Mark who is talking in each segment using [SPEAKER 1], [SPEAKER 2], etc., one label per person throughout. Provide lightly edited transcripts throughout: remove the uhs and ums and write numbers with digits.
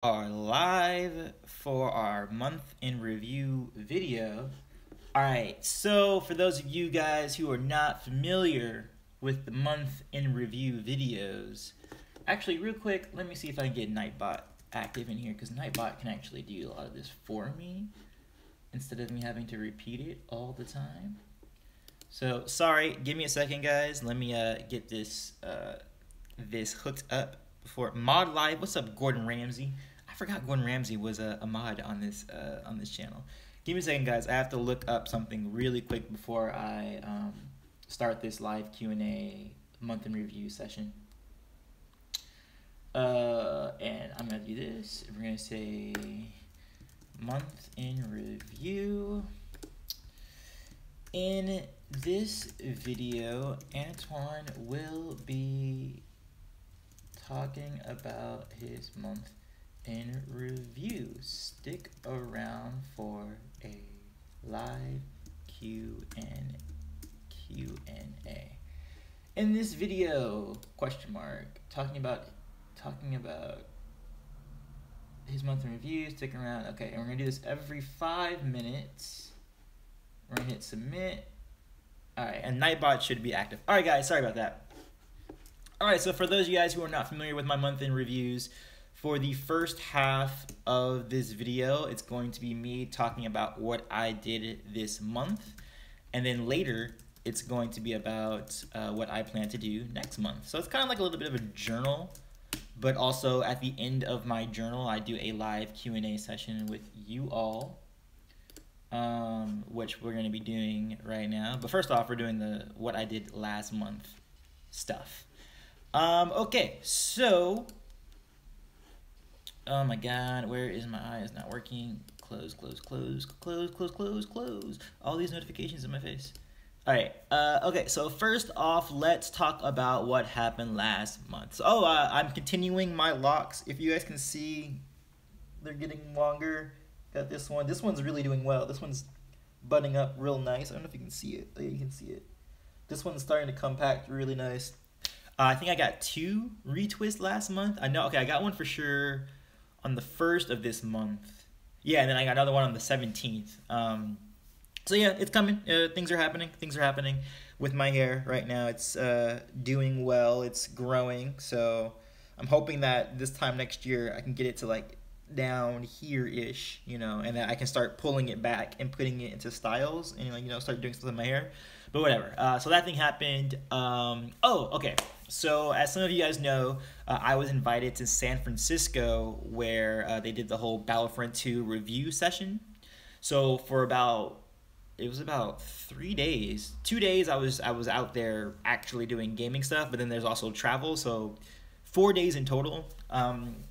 [SPEAKER 1] Are live for our month in review video. Alright, so for those of you guys who are not familiar with the month in review videos, actually real quick, let me see if I can get Nightbot active in here, because Nightbot can actually do a lot of this for me instead of me having to repeat it all the time. So sorry, give me a second guys, let me get this hooked up before Mod Live. What's up, Gordon Ramsay? I forgot Gordon Ramsay was a mod on this channel. Give me a second, guys. I have to look up something really quick before I start this live Q&A month in review session. And I'm gonna do this. We're gonna say month in review. In this video, Antoine will be talking about his month in review. Stick around for a live Q&A. In this video, talking about his month in review. Stick around. Okay, and we're gonna do this every 5 minutes. We're gonna hit submit. All right, and Nightbot should be active. All right, guys, sorry about that. All right, so for those of you guys who are not familiar with my month in reviews, for the first half of this video, it's going to be me talking about what I did this month, and then later it's going to be about what I plan to do next month. So it's kind of like a little bit of a journal, but also at the end of my journal, I do a live Q&A session with you all, which we're going to be doing right now. But first off, we're doing the what I did last month stuff. Okay, so, oh my god, where is my eye? It's not working. Close. All these notifications in my face. Alright, okay, so first off, let's talk about what happened last month. So, I'm continuing my locks. If you guys can see, they're getting longer. Got this one. This one's really doing well. This one's butting up real nice. I don't know if you can see it. Oh, yeah, you can see it. This one's starting to compact really nice. I think I got 2 retwists last month. I know, okay, I got one for sure on the 1st of this month. Yeah, and then I got another one on the 17th. So yeah, it's coming. Things are happening. Things are happening with my hair right now. It's doing well. It's growing. So I'm hoping that this time next year I can get it to like down here-ish, you know, and that I can start pulling it back and putting it into styles and, like, you know, start doing stuff in my hair. But whatever. So that thing happened. Oh, okay. So as some of you guys know, I was invited to San Francisco where they did the whole Battlefront 2 review session. So for about 3 days, 2 days I was out there actually doing gaming stuff, but then there's also travel, so 4 days in total.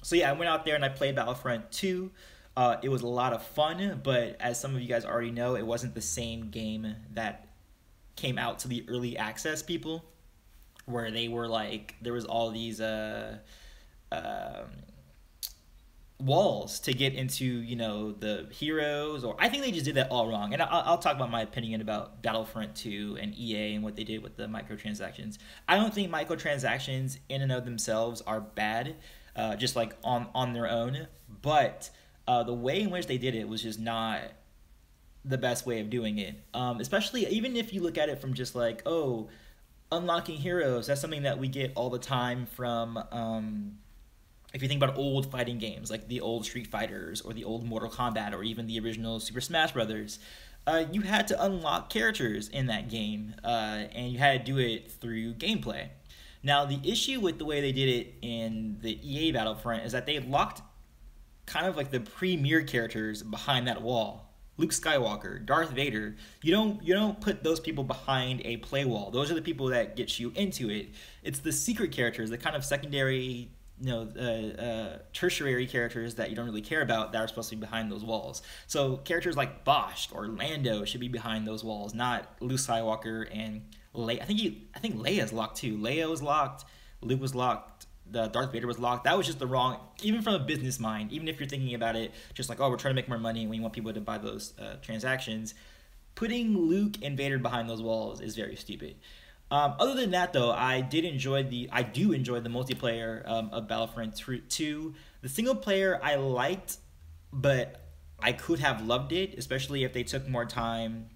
[SPEAKER 1] So yeah, I went out there and I played Battlefront 2. It was a lot of fun, but as some of you guys already know, it wasn't the same game that came out to the early access people, where they were like, there was all these walls to get into, you know, the heroes, or I think they just did that all wrong. And I'll talk about my opinion about Battlefront 2 and EA and what they did with the microtransactions. I don't think microtransactions in and of themselves are bad, just like on their own, but the way in which they did it was just not the best way of doing it. Especially even if you look at it from just like, oh, unlocking heroes, that's something that we get all the time from if you think about old fighting games like the old Street Fighters or the old Mortal Kombat or even the original Super Smash Brothers. You had to unlock characters in that game, and you had to do it through gameplay. Now the issue with the way they did it in the EA Battlefront is that they locked kind of like the premier characters behind that wall. Luke Skywalker, Darth Vader. You don't put those people behind a play wall. Those are the people that get you into it. It's the secret characters, the kind of secondary, tertiary characters that you don't really care about that are supposed to be behind those walls. So characters like Bosch or Lando should be behind those walls, not Luke Skywalker and Leia. I think Leia's locked too. Leia was locked. Luke was locked. The Darth Vader was locked. That was just the wrong, even from a business mind, even if you're thinking about it just like, oh, we're trying to make more money and we want people to buy those transactions, putting Luke and Vader behind those walls is very stupid. Other than that, though, I do enjoy the multiplayer of Battlefront 2. The single player I liked, but I could have loved it, especially if they took more time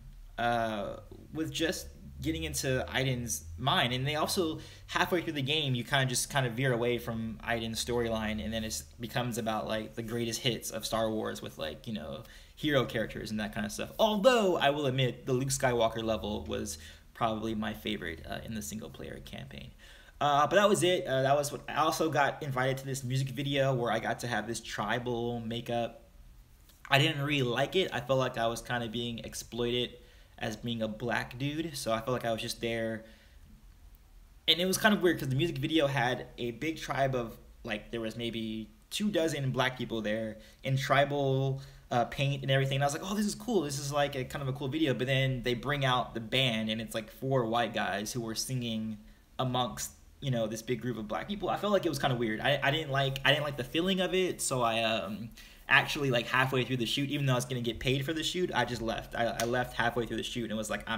[SPEAKER 1] with just getting into Aiden's mind. And they also, halfway through the game, you kind of veer away from Aiden's storyline, and then it becomes about like the greatest hits of Star Wars with like, you know, hero characters and that kind of stuff. Although I will admit the Luke Skywalker level was probably my favorite in the single player campaign. But that was it. That was what I also got invited to this music video where I got to have this tribal makeup. I didn't really like it. I felt like I was kind of being exploited as being a black dude, so I felt like I was just there. And it was kind of weird because the music video had a big tribe of, like, there was maybe 24 black people there in tribal paint and everything. And I was like, oh, this is cool. This is like a kind of a cool video. But then they bring out the band, and it's like 4 white guys who were singing amongst, you know, this big group of black people. I felt like it was kind of weird. I didn't like the feeling of it, so I actually, like, halfway through the shoot, even though I was gonna get paid for the shoot, I just left. I left halfway through the shoot and was like, I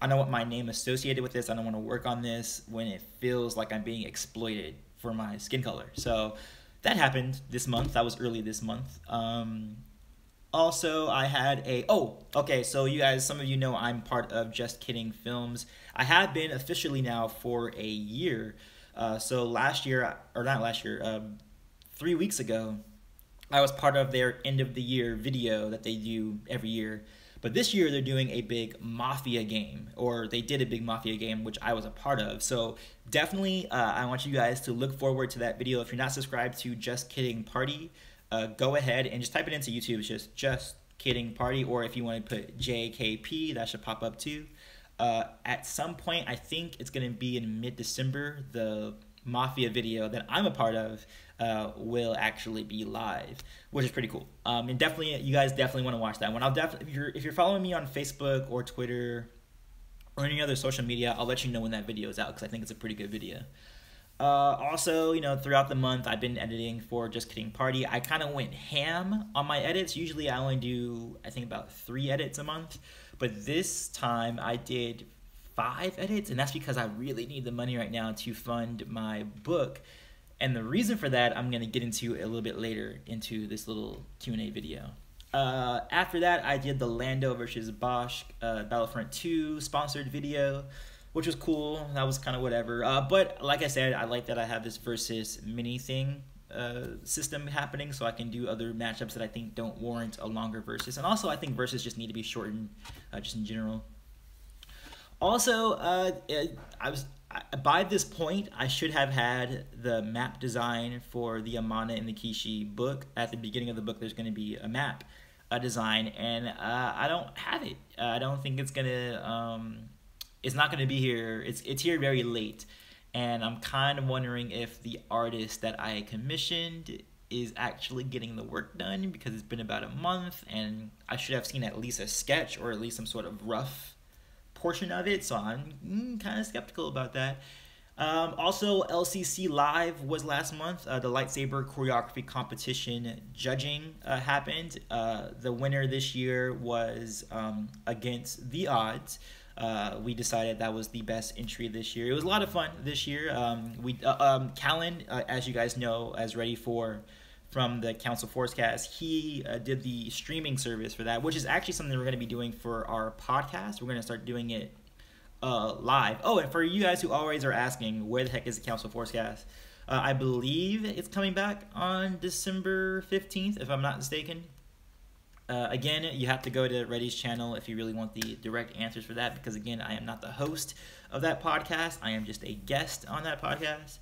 [SPEAKER 1] don't want my name associated with this. I don't want to work on this when it feels like I'm being exploited for my skin color. So that happened this month. That was early this month. Also, I had so you guys, some of you know I'm part of Just Kidding Films. I have been officially now for a year. So 3 weeks ago, I was part of their end of the year video that they do every year. But this year they're doing a big Mafia game, or they did a big Mafia game, which I was a part of. So definitely I want you guys to look forward to that video. If you're not subscribed to Just Kidding Party, go ahead and just type it into YouTube. It's just Kidding Party, or if you want to put JKP, that should pop up too. At some point, I think it's going to be in mid-December, the Mafia video that I'm a part of will actually be live, which is pretty cool. And definitely, you guys definitely want to watch that one. I'll definitely, if you're following me on Facebook or Twitter or any other social media, I'll let you know when that video is out because I think it's a pretty good video. Also, you know, throughout the month, I've been editing for Just Kidding Party. I kind of went ham on my edits. Usually, I only do, I think, about 3 edits a month, but this time I did 5 edits, and that's because I really need the money right now to fund my book. And the reason for that, I'm going to get into a little bit later into this little Q&A video. After that, I did the Lando versus Bosch Battlefront 2 sponsored video, which was cool. That was kind of whatever. But like I said, I like that I have this versus mini thing system happening, so I can do other matchups that I think don't warrant a longer versus. And also, I think versus just need to be shortened, just in general. Also, by this point, I should have had the map design for the Amana and the Kishi book. At the beginning of the book, there's going to be a map design, and I don't have it. I don't think it's not going to be here. It's here very late, and I'm kind of wondering if the artist that I commissioned is actually getting the work done, because it's been about a month, and I should have seen at least a sketch or at least some sort of rough portion of it, so I'm kind of skeptical about that. Also, LCC Live was last month. The lightsaber choreography competition judging happened. The winner this year was Against the Odds. We decided that was the best entry this year. It was a lot of fun this year. Callan, as you guys know, as Ready For from the Council Forcecast, he did the streaming service for that, which is actually something we're going to be doing for our podcast. We're going to start doing it live. Oh, and for you guys who always are asking, where the heck is the Council Forcecast? I believe it's coming back on December 15th, if I'm not mistaken. Again, you have to go to Reddy's channel if you really want the direct answers for that, because again, I am not the host of that podcast. I am just a guest on that podcast.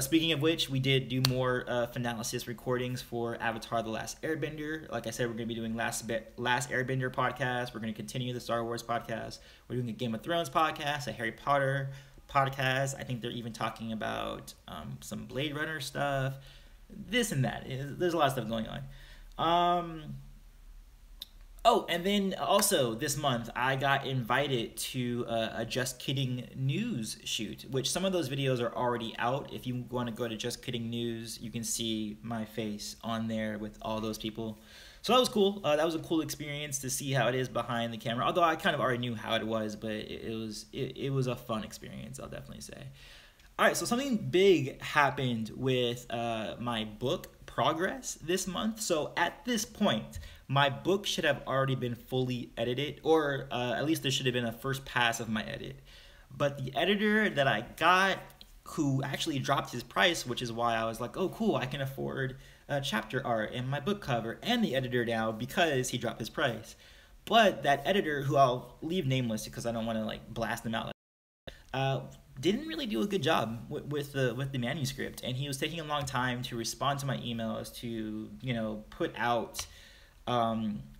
[SPEAKER 1] Speaking of which, we did do more Finalysis recordings for Avatar: The Last Airbender. Like I said, we're going to be doing Last Airbender podcast. We're going to continue the Star Wars podcast. We're doing a Game of Thrones podcast, a Harry Potter podcast. I think they're even talking about some Blade Runner stuff, this and that. There's a lot of stuff going on. Oh, and then also this month, I got invited to a Just Kidding News shoot, which some of those videos are already out. If you want to go to Just Kidding News, you can see my face on there with all those people. So that was cool. That was a cool experience to see how it is behind the camera. Although I kind of already knew how it was, but it was a fun experience, I'll definitely say. All right, so something big happened with my book progress this month. So at this point, my book should have already been fully edited, or at least there should have been a first pass of my edit. But the editor that I got, who actually dropped his price, which is why I was like, oh, cool, I can afford chapter art and my book cover and the editor now because he dropped his price. But that editor, who I'll leave nameless because I don't want to like blast them out, didn't really do a good job with the manuscript, and he was taking a long time to respond to my emails to put out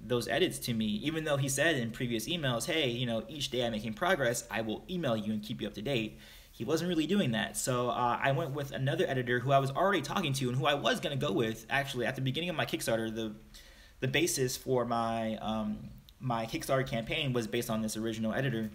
[SPEAKER 1] those edits to me, even though he said in previous emails, hey, each day I'm making progress, I will email you and keep you up to date. He wasn't really doing that. So I went with another editor who I was already talking to and who I was going to go with. Actually, at the beginning of my Kickstarter, the basis for my my Kickstarter campaign was based on this original editor.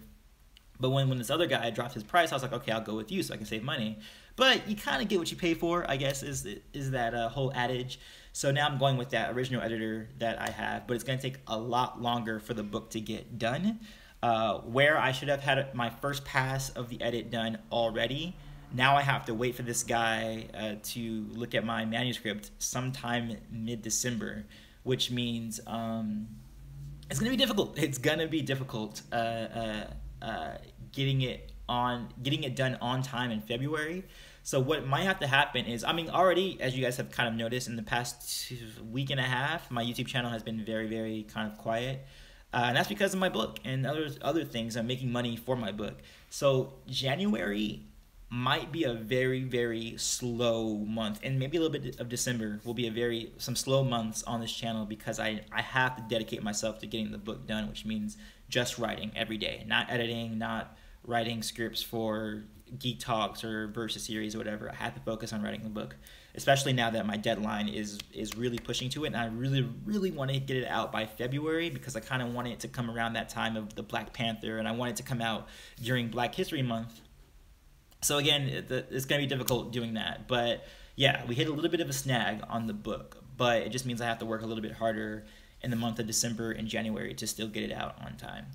[SPEAKER 1] But when this other guy dropped his price, I was like, okay, I'll go with you so I can save money. But you kind of get what you pay for, I guess, is that whole adage. So now I'm going with that original editor that I have, but it's going to take a lot longer for the book to get done. Where I should have had my first pass of the edit done already, now I have to wait for this guy to look at my manuscript sometime mid-December, which means it's going to be difficult. It's going to be difficult getting it done on time in February. So what might have to happen is, I mean, already, as you guys have kind of noticed in the past week and a half, my YouTube channel has been very, very kind of quiet. And that's because of my book and other things. I'm making money for my book. So January might be a very, very slow month, and maybe a little bit of December will be some slow months on this channel because I have to dedicate myself to getting the book done, which means just writing every day, not editing, not writing scripts for Geek Talks or Versus series or whatever. I have to focus on writing the book, especially now that my deadline is really pushing to it, and I really, really want to get it out by February because I kind of want it to come around that time of the Black Panther, and I want it to come out during Black History Month. So again, it's going to be difficult doing that. But yeah, we hit a little bit of a snag on the book, but it just means I have to work a little bit harder in the month of December and January to still get it out on time.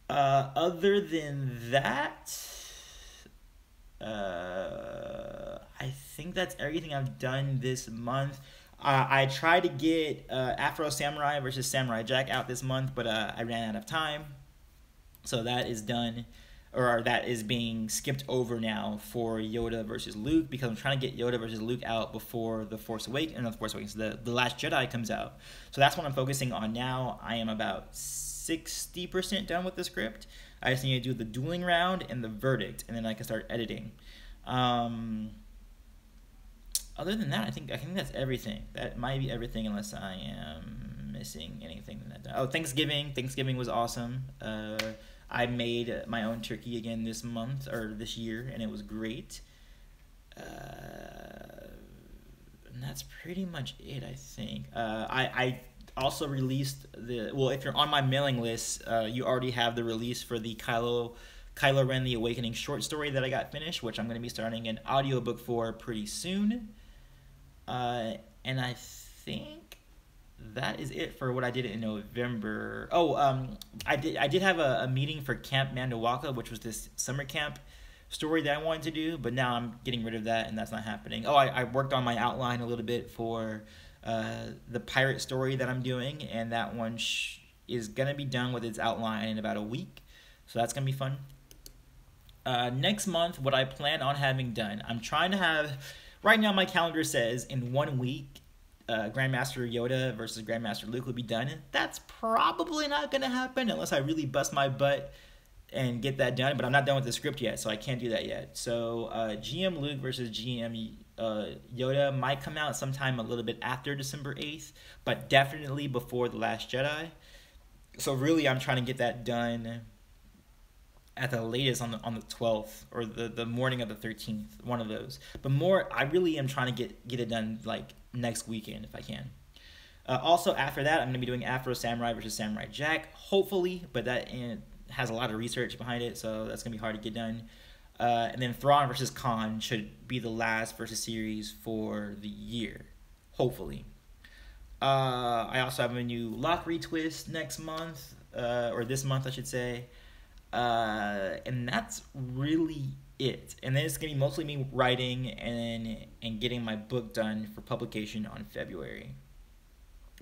[SPEAKER 1] Other than that, I think that's everything I've done this month. I tried to get Afro Samurai versus Samurai Jack out this month, but I ran out of time. So that is done, or that is being skipped over now for Yoda versus Luke, because I'm trying to get Yoda versus Luke out before The Force Awakens, The Last Jedi comes out. So that's what I'm focusing on now. I am about 60% done with the script. I just need to do the dueling round and the verdict, and then I can start editing. Other than that, I think that's everything. That might be everything, unless I am missing anything. Oh, Thanksgiving. Thanksgiving was awesome. I made my own turkey again this this year, and it was great. And that's pretty much it, I think. I also released if you're on my mailing list, you already have the release for the Kylo Ren The Awakening short story that I got finished, which I'm going to be starting an audiobook for pretty soon. And I think that is it for what I did in November. I did have a meeting for Camp Mandawaka, which was this summer camp story that I wanted to do, but now I'm getting rid of that, and that's not happening. I worked on my outline a little bit for the pirate story that I'm doing, and that one is going to be done with its outline in about a week, so that's going to be fun. Next month, what I plan on having done, I'm trying to have, right now my calendar says in 1 week, Grandmaster Yoda versus Grandmaster Luke will be done. That's probably not going to happen unless I really bust my butt and get that done, but I'm not done with the script yet, so I can't do that yet. So GM Luke versus GM Yoda might come out sometime a little bit after December 8th, but definitely before The Last Jedi. So really, I'm trying to get that done at the latest on the 12th or the morning of the 13th, one of those. But I really am trying to get it done like next weekend if I can. Also, after that, I'm going to be doing Afro Samurai versus Samurai Jack, hopefully, but that has a lot of research behind it, so that's going to be hard to get done. And then Thrawn versus Khan should be the last versus series for the year, hopefully. I also have a new lock retwist next month, or this month, I should say. And that's really it. And then it's gonna be mostly me writing and getting my book done for publication on February.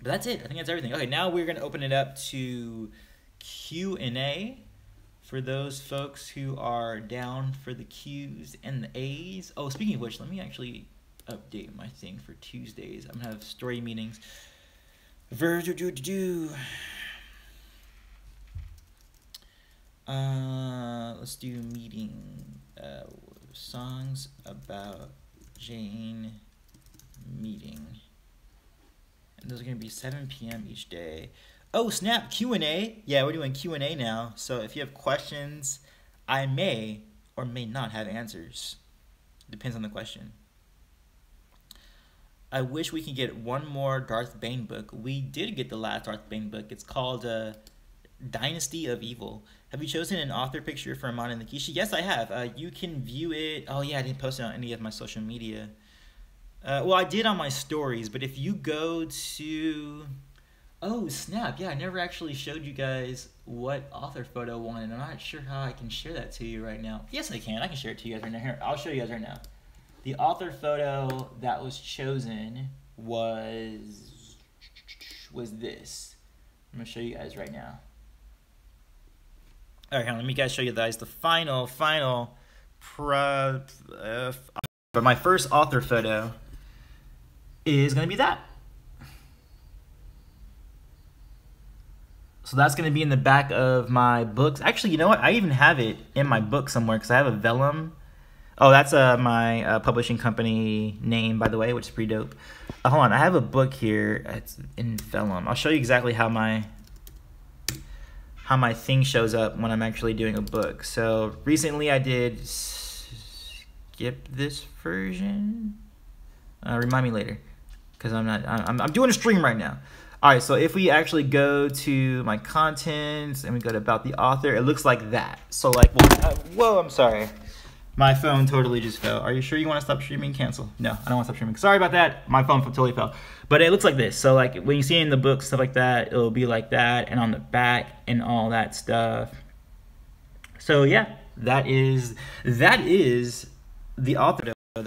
[SPEAKER 1] But that's it. I think that's everything. Okay, now we're gonna open it up to Q&A for those folks who are down for the Q's and the A's. Oh, speaking of which, let me actually update my thing for Tuesdays. I'm gonna have story meetings. Let's do meeting songs about Jane meeting. And those are going to be 7 p.m. each day. Oh, snap, Q&A. Yeah, we're doing Q&A now. So if you have questions, I may or may not have answers. Depends on the question. I wish we could get one more Darth Bane book. We did get the last Darth Bane book. It's called Dynasty of Evil. Have you chosen an author picture for Amon and Lakeisha? Yes, I have. You can view it. Oh, yeah, I didn't post it on any of my social media. Well, I did on my stories, but if you go to... Oh, snap. Yeah, I never actually showed you guys what author photo won, and I'm not sure how I can share that to you right now. Yes, I can. I can share it to you guys right now. Here, I'll show you guys right now. The author photo that was chosen was this. I'm going to show you guys right now. All right, let me guys show you guys the final but my first author photo is going to be that. So that's going to be in the back of my books. Actually, you know what? I even have it in my book somewhere because I have a vellum. Oh, that's my publishing company name, by the way, which is pretty dope. Hold on, I have a book here. It's in vellum. I'll show you exactly how my thing shows up when I'm actually doing a book. So recently I did skip this version. Remind me later, because I'm doing a stream right now. All right, so if we actually go to my contents and we go to about the author, it looks like that. So like, whoa, I'm sorry. My phone totally just fell. Are you sure you want to stop streaming? Cancel. No, I don't want to stop streaming. Sorry about that. My phone totally fell. But it looks like this. So like when you see it in the book, stuff like that, it'll be like that, and on the back and all that stuff. So yeah, that is the author.